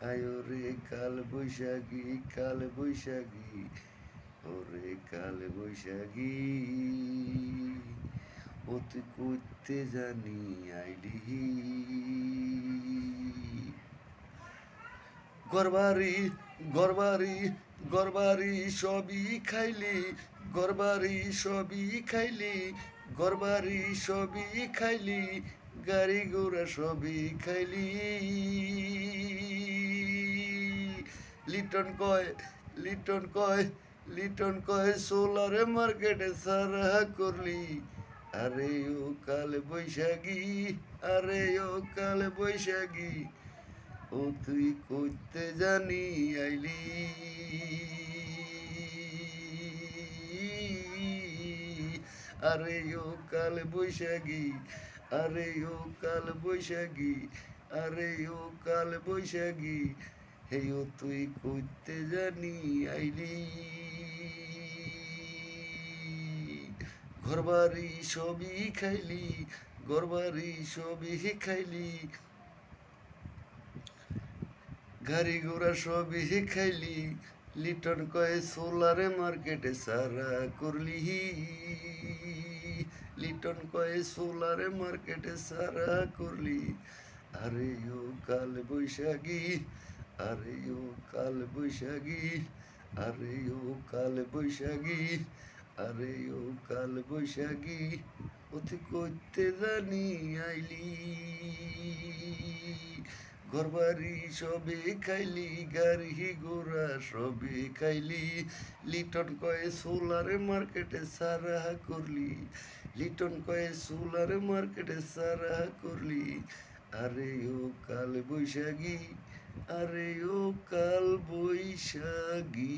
আয়ো রে কাল বৈশাখী, কাল বৈশাখী, ওরে কাল বৈশাখী, ও তুই করতে জানি আইলি। গরবারি গরবারি গরবারি সবই খাইলি, গরবারি সবই খাইলি, গরবারি সবই খাইলি, গাড়ি ঘোড়া সবই খাইলি। লিটন কয়, লিটন কয়, লিটন কয় সোলারে মার্কেটে সারা করলি। আরে ও কাল বৈশাখী, আরে ও কাল বৈশাখী, ও তুই করতে জানি আইলি। আরে ও কাল বৈশাখী, আরে ও কাল বৈশাখী, আরে ও কাল বৈশাখী, হে ও তুই করতে জানি আইলি। ঘরবাড়ি সবই খাইলি, ঘরবাড়ি সবই খাইলি, গাড়ি ঘোড়া সবই খাইলি। লিটন কয়ে সোলারে মার্কেটে সারা করলি। লিটন কয়ে সোলারে মার্কেটে সারা করলি। আরে ও কাল বৈশাখী, আরে ও কাল বৈশাখী, আরে ও কাল বৈশাখী, আরে ও কাল বৈশাখী, অতি করতে জানি আইলি। ঘরবাড়ি সবে খাইলি, গাড়ি ঘোড়া সবে খাইলি। লিটন কয়ে সোলারে মার্কেটে সারা করলি। লিটন কয়ে সোলারে মার্কেটে সারা করলি। আরে ও কাল বৈশাখী, আরে ও কাল বৈশাখী।